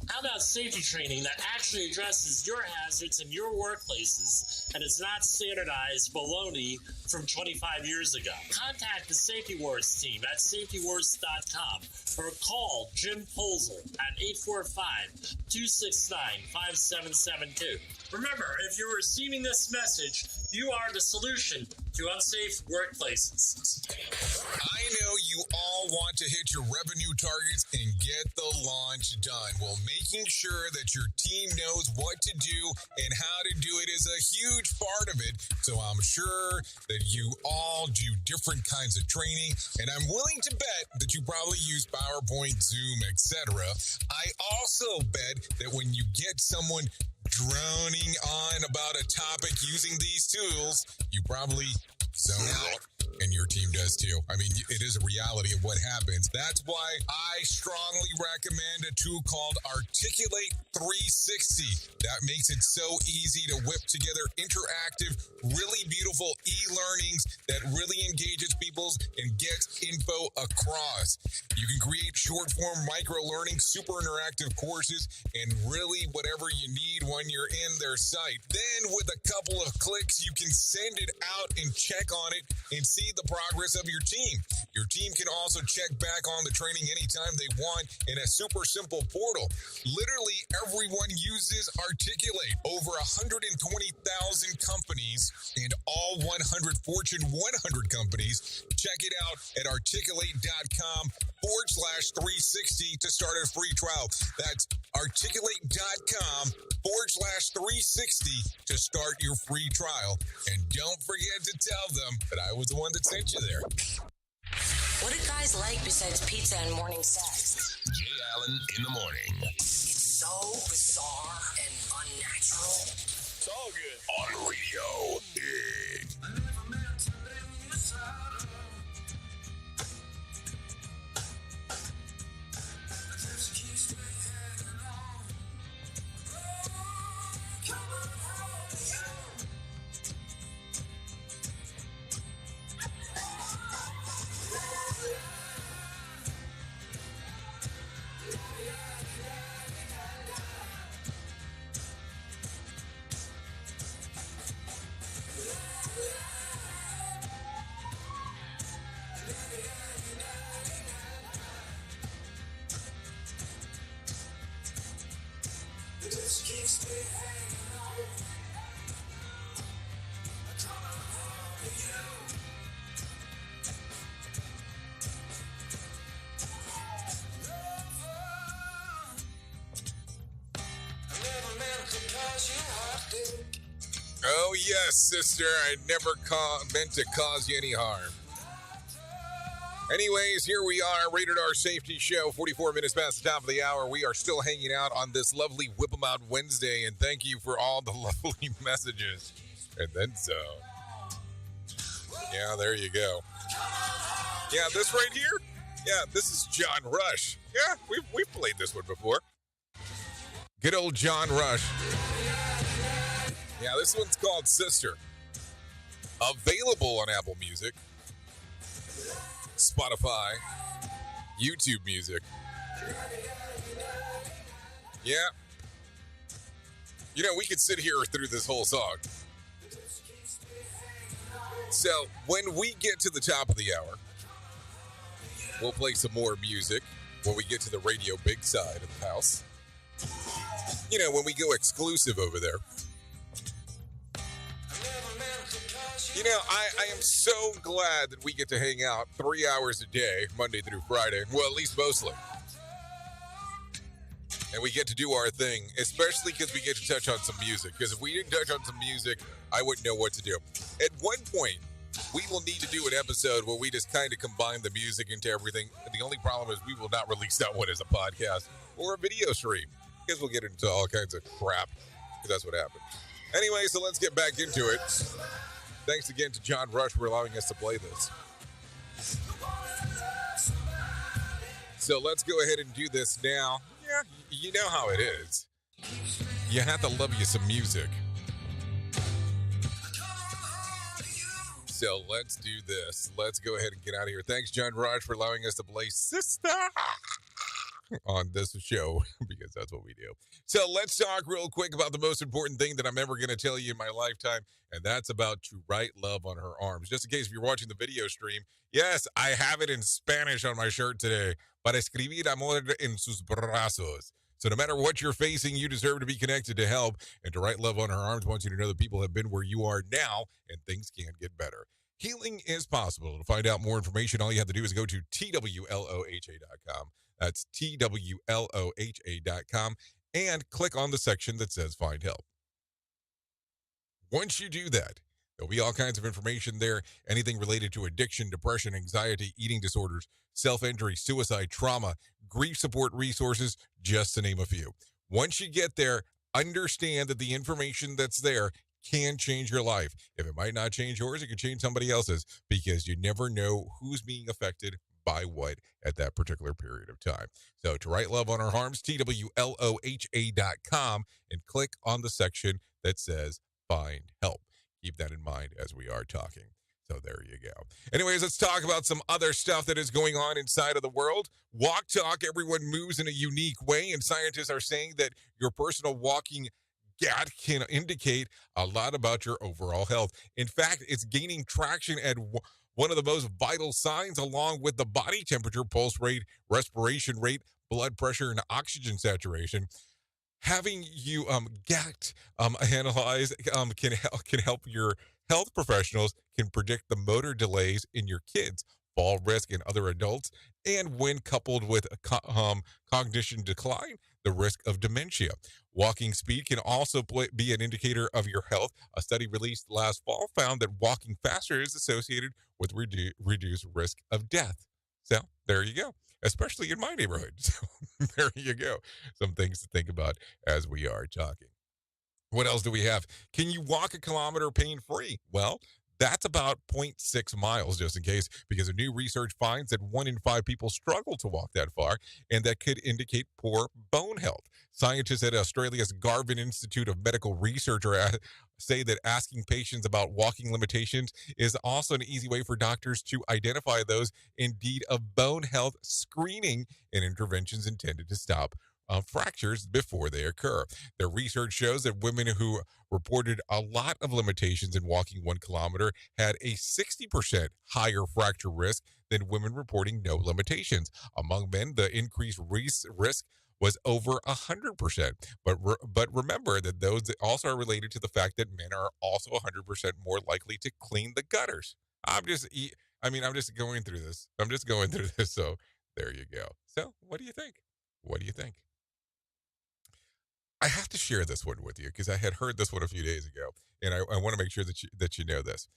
How about safety training that actually addresses your hazards in your workplaces and is not standardized baloney from 25 years ago? Contact the Safety Wars team at safetywars.com or call Jim Polzel at 845-269-5772. Remember, if you're receiving this message, you are the solution to unsafe workplaces. I know you all want to hit your revenue targets and get the launch done. Well, making sure that your team knows what to do and how to do it is a huge part of it. So I'm sure that you all do different kinds of training, and I'm willing to bet that you probably use PowerPoint, Zoom, etc. I also bet that when you get someone droning on about a topic using these tools, you probably zone out. And your team does too. I mean, it is a reality of what happens. That's why I strongly recommend a tool called Articulate 360. That makes it so easy to whip together interactive, really beautiful e-learnings that really engages people and gets info across. You can create short-form micro-learning, super interactive courses, and really whatever you need when you're in their site. Then with a couple of clicks, you can send it out and check on it and see the progress of your team. Your team can also check back on the training anytime they want in a super simple portal. Literally everyone uses Articulate. Over 120,000 companies and all 100 Fortune 100 companies. Check it out at articulate.com/360 to start a free trial. That's articulate.com/360 to start your free trial. And don't forget to tell them that I was the one that sent you there. What do guys like besides pizza and morning sex? Jay Allen in the morning. It's so bizarre and unnatural. It's all good. On Radio Big. Oh, yes, sister. I never meant to cause you any harm. Anyways, here we are, Rated R Safety Show, 44 minutes past the top of the hour. We are still hanging out on this lovely Whip 'em Out Wednesday, and thank you for all the lovely messages. And then so. Yeah, there you go. Yeah, this right here? Yeah, this is John Rush. Yeah, we've played this one before. Good old John Rush. Yeah, this one's called Sister. Available on Apple Music, Spotify, YouTube Music. Yeah. You know, we could sit here through this whole song. So, when we get to the top of the hour, we'll play some more music when we get to the Radio Big side of the house. You know, when we go exclusive over there. You know, I am so glad that we get to hang out 3 hours a day, Monday through Friday. Well, at least mostly. And we get to do our thing, especially because we get to touch on some music. Because if we didn't touch on some music, I wouldn't know what to do. At one point, we will need to do an episode where we just kind of combine the music into everything. The only problem is we will not release that one as a podcast or a video stream. Because we'll get into all kinds of crap. Because that's what happened. Anyway, so let's get back into it. Thanks again to John Rush for allowing us to play this. So let's go ahead and do this now. Yeah, you know how it is. You have to love you some music. So let's do this. Let's go ahead and get out of here. Thanks, John Rush, for allowing us to play Sister on this show, because that's what we do. So let's talk real quick about the most important thing that I'm ever going to tell you in my lifetime, and that's about To Write Love on Her Arms. Just in case if you're watching the video stream, yes, I have it in Spanish on my shirt today. Para escribir amor en sus brazos. So no matter what you're facing, you deserve to be connected to help. And To Write Love on Her Arms wants you to know that people have been where you are now, and things can get better. Healing is possible. To find out more information, all you have to do is go to TWLOHA.com. That's TWLOHA.com, and click on the section that says Find Help. Once you do that, there'll be all kinds of information there, anything related to addiction, depression, anxiety, eating disorders, self-injury, suicide, trauma, grief support resources, just to name a few. Once you get there, understand that the information that's there can change your life. If it might not change yours, it can change somebody else's, because you never know who's being affected by what at that particular period of time. So To Write Love on Her Arms, TWLOHA.com, and click on the section that says Find Help. Keep that in mind as we are talking. So there you go. Anyways, let's talk about some other stuff that is going on inside of the world. Walk Talk, everyone moves in a unique way, and scientists are saying that your personal walking gait can indicate a lot about your overall health. In fact, it's gaining traction at one of the most vital signs, along with the body temperature, pulse rate, respiration rate, blood pressure, and oxygen saturation. Having you gait analyzed can help your health professionals can predict the motor delays in your kids, fall risk in other adults, and when coupled with cognition decline, the risk of dementia. Walking speed can also be an indicator of your health. A study released last fall found that walking faster is associated with reduced risk of death. So there you go, especially in my neighborhood. So there you go. Some things to think about as we are talking. What else do we have? Can you walk a kilometer pain-free? Well, that's about 0.6 miles, just in case, because a new research finds that 1 in 5 people struggle to walk that far, and that could indicate poor bone health. Scientists at Australia's Garvan Institute of Medical Research say that asking patients about walking limitations is also an easy way for doctors to identify those in need of bone health screening and interventions intended to stop fractures before they occur. Their research shows that women who reported a lot of limitations in walking 1 kilometer had a 60% higher fracture risk than women reporting no limitations. Among men, the increased risk was over 100%. But remember that those also are related to the fact that men are also 100% more likely to clean the gutters. I'm just going through this. So there you go. So what do you think? What do you think? I have to share this one with you because I had heard this one a few days ago, and I want to make sure that you know this.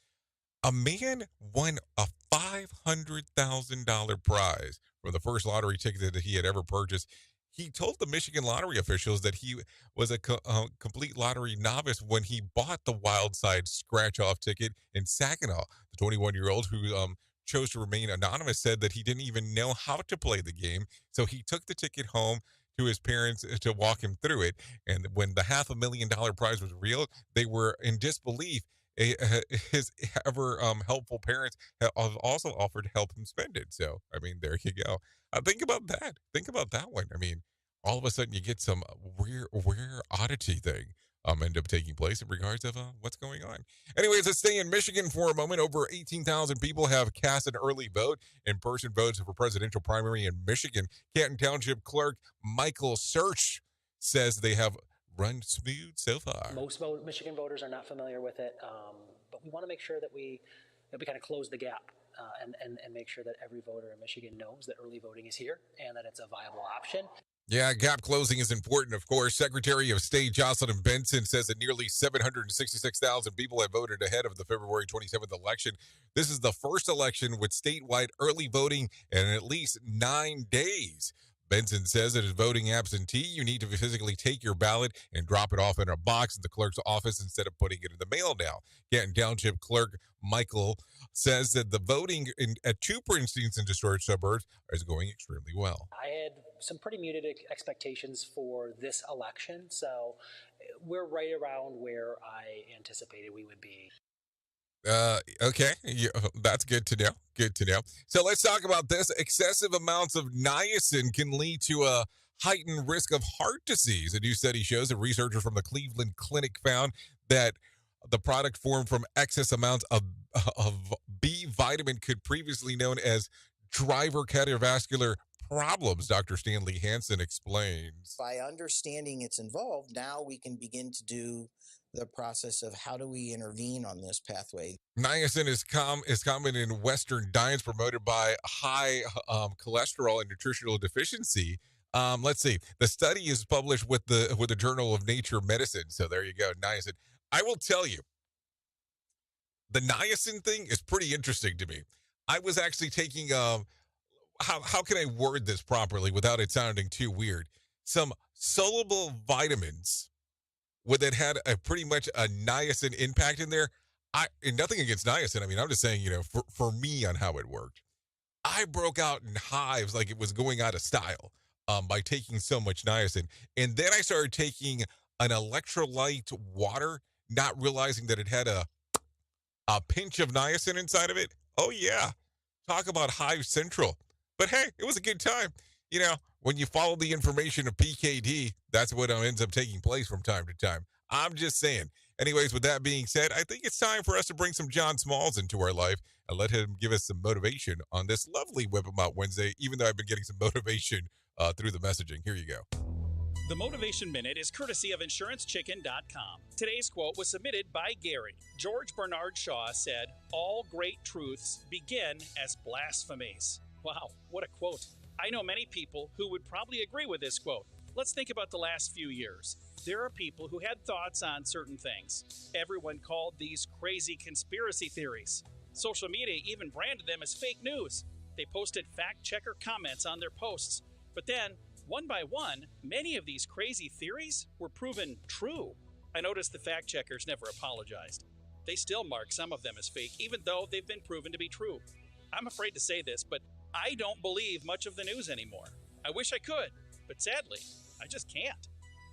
A man won a $500,000 prize from the first lottery ticket that he had ever purchased. He told the Michigan lottery officials that he was a complete lottery novice when he bought the Wild Side scratch-off ticket in Saginaw. The 21-year-old who chose to remain anonymous said that he didn't even know how to play the game, so he took the ticket home to his parents to walk him through it. And when the $500,000 prize was revealed, they were in disbelief. His ever helpful parents have also offered to help him spend it. So, I mean, there you go. Think about that. Think about that one. I mean, all of a sudden you get some rare oddity thing end up taking place in regards of what's going on. Anyways, let's stay in Michigan for a moment. Over 18,000 people have cast an early vote in-person votes for presidential primary in Michigan. Canton Township Clerk Michael Search says they have run smooth so far. Most Michigan voters are not familiar with it, but we want to make sure that we kind of close the gap and make sure that every voter in Michigan knows that early voting is here and that it's a viable option. Yeah, gap closing is important, of course. Secretary of State Jocelyn Benson says that nearly 766,000 people have voted ahead of the February 27th election. This is the first election with statewide early voting in at least 9 days. Benson says that as voting absentee, you need to physically take your ballot and drop it off in a box in the clerk's office instead of putting it in the mail now. Canton Township Clerk Michael says that the voting at two precincts in destroyed suburbs is going extremely well. I had some pretty muted expectations for this election, so we're right around where I anticipated we would be. Okay. Yeah, that's good to know. Good to know. So let's talk about this. Excessive amounts of niacin can lead to a heightened risk of heart disease. A new study shows that researchers from the Cleveland Clinic found that the product formed from excess amounts of B vitamin could previously known as driver cardiovascular problems. Dr. Stanley Hansen explains. By understanding it's involved, now we can begin to do the process of how do we intervene on this pathway. Niacin is common in Western diets promoted by high cholesterol and nutritional deficiency. Let's see. The study is published with the Journal of Nature Medicine. So there you go, niacin. I will tell you, the niacin thing is pretty interesting to me. I was actually taking how can I word this properly without it sounding too weird? Some soluble vitamins that had a pretty much a niacin impact in there. And nothing against niacin. I mean, I'm just saying, for me on how it worked. I broke out in hives like it was going out of style by taking so much niacin. And then I started taking an electrolyte water, not realizing that it had a pinch of niacin inside of it. Oh, yeah. Talk about Hive Central. But hey, it was a good time. When you follow the information of PKD, that's what ends up taking place from time to time. I'm just saying. Anyways, with that being said, I think it's time for us to bring some John Smalls into our life and let him give us some motivation on this lovely Whip 'em Out Wednesday, even though I've been getting some motivation through the messaging. Here you go. The Motivation Minute is courtesy of InsuranceChicken.com. Today's quote was submitted by Gary. George Bernard Shaw said, "All great truths begin as blasphemies." Wow, what a quote. I know many people who would probably agree with this quote. Let's think about the last few years. There are people who had thoughts on certain things. Everyone called these crazy conspiracy theories. Social media even branded them as fake news. They posted fact-checker comments on their posts. But then, one by one, many of these crazy theories were proven true. I noticed the fact-checkers never apologized. They still mark some of them as fake, even though they've been proven to be true. I'm afraid to say this, but I don't believe much of the news anymore. I wish I could, but sadly, I just can't.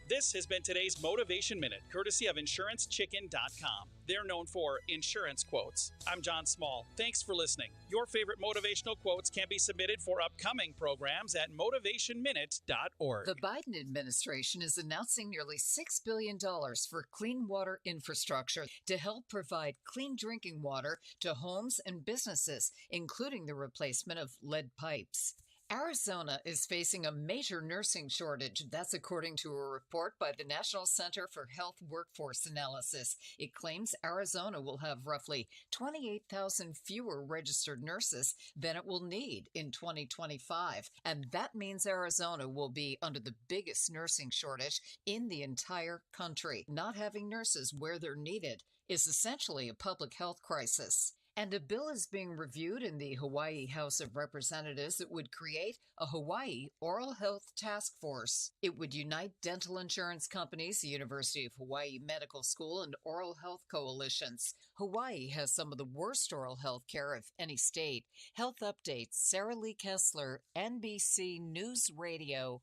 This has been today's Motivation Minute, courtesy of InsuranceChicken.com. They're known for insurance quotes. I'm John Small. Thanks for listening. Your favorite motivational quotes can be submitted for upcoming programs at motivationminute.org. The Biden administration is announcing nearly $6 billion for clean water infrastructure to help provide clean drinking water to homes and businesses, including the replacement of lead pipes. Arizona is facing a major nursing shortage. That's according to a report by the National Center for Health Workforce Analysis. It claims Arizona will have roughly 28,000 fewer registered nurses than it will need in 2025. And that means Arizona will be under the biggest nursing shortage in the entire country. Not having nurses where they're needed is essentially a public health crisis. And a bill is being reviewed in the Hawaii House of Representatives that would create a Hawaii Oral Health Task Force. It would unite dental insurance companies, the University of Hawaii Medical School, and oral health coalitions. Hawaii has some of the worst oral health care of any state. Health Updates, Sarah Lee Kessler, NBC News Radio.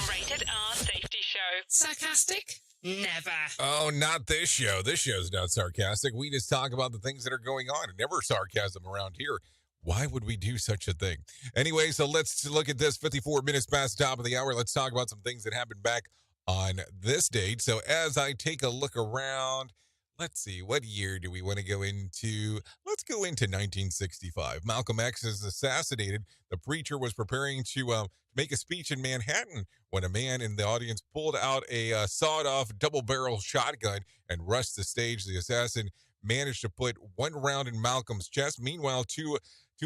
Rated R Safety Show. Sarcastic? Never. Oh, not this show. This show's not sarcastic. We just talk about the things that are going on. Never sarcasm around here. Why would we do such a thing? Anyway, so let's look at this. 54 minutes past the top of the hour. Let's talk about some things that happened back on this date. So as I take a look around, let's see, what year do we want to go into? Let's go into 1965. Malcolm X is assassinated. The preacher was preparing to make a speech in Manhattan when a man in the audience pulled out a sawed-off double-barrel shotgun and rushed the stage. The assassin managed to put one round in Malcolm's chest. Meanwhile, two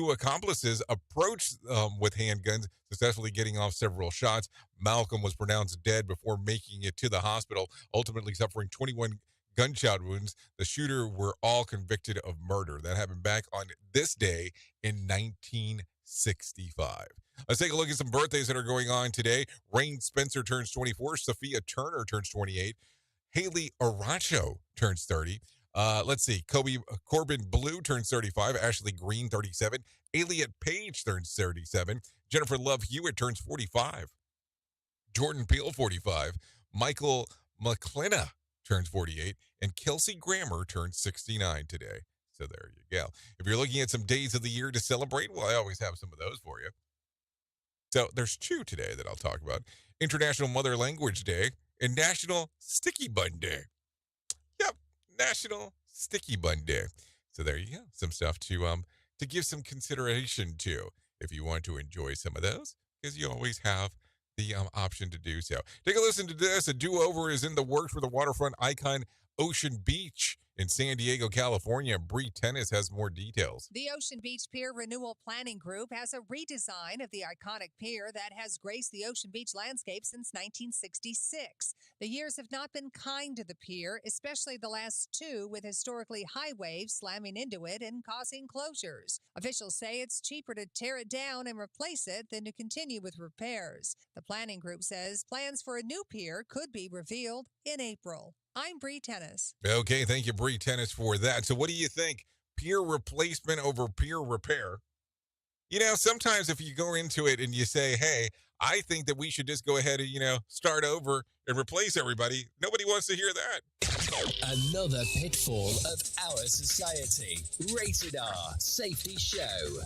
accomplices approached with handguns, successfully getting off several shots. Malcolm was pronounced dead before making it to the hospital, ultimately suffering 21 gunshot wounds. The shooter were all convicted of murder. That happened back on this day in 1965. Let's take a look at some birthdays that are going on today. Rain Spencer turns 24. Sophia Turner turns 28. Haley Aracho turns 30. Let's see. Corbin Blue turns 35. Ashley Green, 37. Elliot Page turns 37. Jennifer Love Hewitt turns 45. Jordan Peele, 45. Michael McClenna turns 48. And Kelsey Grammer turns 69 today. So there you go. If you're looking at some days of the year to celebrate, well, I always have some of those for you. So there's two today that I'll talk about. International Mother Language Day and National Sticky Bun Day. Yep, National Sticky Bun Day. So there you go. Some stuff to give some consideration to if you want to enjoy some of those, because you always have the option to do so. Take a listen to this. A do-over is in the works for the waterfront icon Ocean Beach in San Diego, California. Bree Tennis has more details. The Ocean Beach Pier Renewal Planning Group has a redesign of the iconic pier that has graced the Ocean Beach landscape since 1966. The years have not been kind to the pier, especially the last two, with historically high waves slamming into it and causing closures. Officials say it's cheaper to tear it down and replace it than to continue with repairs. The planning group says plans for a new pier could be revealed in April. I'm Bree Tennis. Okay, thank you, Bree Tennis, for that. So what do you think? Pier replacement over pier repair? You know, sometimes if you go into it and you say, hey, I think that we should just go ahead and, start over and replace everybody, nobody wants to hear that. Another pitfall of our society. Rated R Safety Show.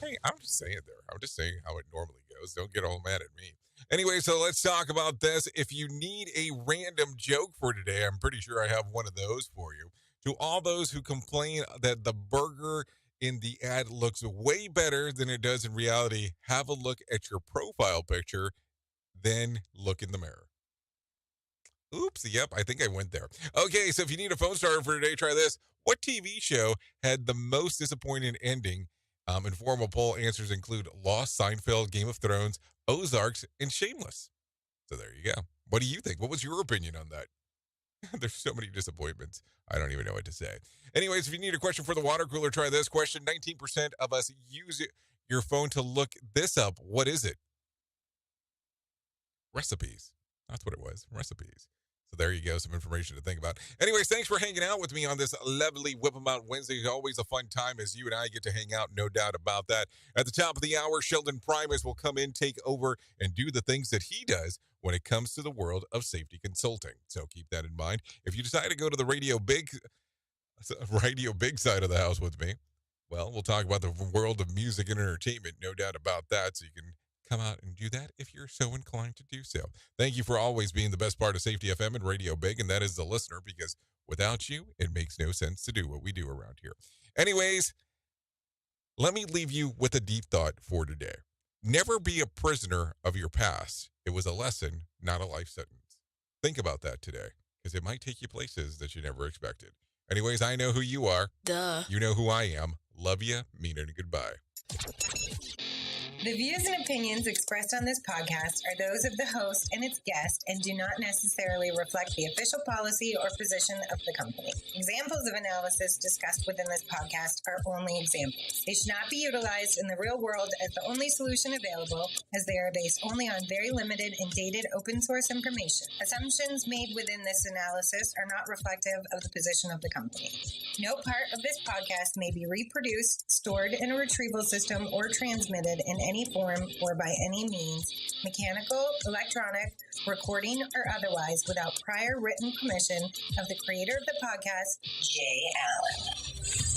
Hey, I'm just saying there. I'm just saying how it normally goes. Don't get all mad at me. Anyway, so let's talk about this. If you need a random joke for today, I'm pretty sure I have one of those for you. To all those who complain that the burger in the ad looks way better than it does in reality, have a look at your profile picture, then look in the mirror. Oops, yep, I think I went there. Okay, so if you need a phone starter for today, try this. What TV show had the most disappointing ending? Informal poll answers include Lost, Seinfeld, Game of Thrones, Ozarks, and Shameless. So there you go. What do you think? What was your opinion on that? There's so many disappointments. I don't even know what to say. Anyways, if you need a question for the water cooler, try this question. 19% of us use your phone to look this up. What is it? Recipes. That's what it was. Recipes. So there you go. Some information to think about. Anyways, thanks for hanging out with me on this lovely Whip 'em Out Wednesday. It's always a fun time as you and I get to hang out. No doubt about that. At the top of the hour, Sheldon Primus will come in, take over, and do the things that he does when it comes to the world of safety consulting. So keep that in mind. If you decide to go to the Radio Big side of the house with me, well, we'll talk about the world of music and entertainment. No doubt about that. So you can come out and do that if you're so inclined to do so. Thank you for always being the best part of Safety FM and Radio Big, and that is the listener, because without you, it makes no sense to do what we do around here. Anyways, let me leave you with a deep thought for today. Never be a prisoner of your past. It was a lesson, not a life sentence. Think about that today, because it might take you places that you never expected. Anyways, I know who you are. Duh. You know who I am. Love you. Mean it. Goodbye. The views and opinions expressed on this podcast are those of the host and its guest and do not necessarily reflect the official policy or position of the company. Examples of analysis discussed within this podcast are only examples. They should not be utilized in the real world as the only solution available, as they are based only on very limited and dated open source information. Assumptions made within this analysis are not reflective of the position of the company. No part of this podcast may be reproduced, stored in a retrieval system, or transmitted in any form or by any means, mechanical, electronic, recording, or otherwise, without prior written permission of the creator of the podcast, Jay Allen.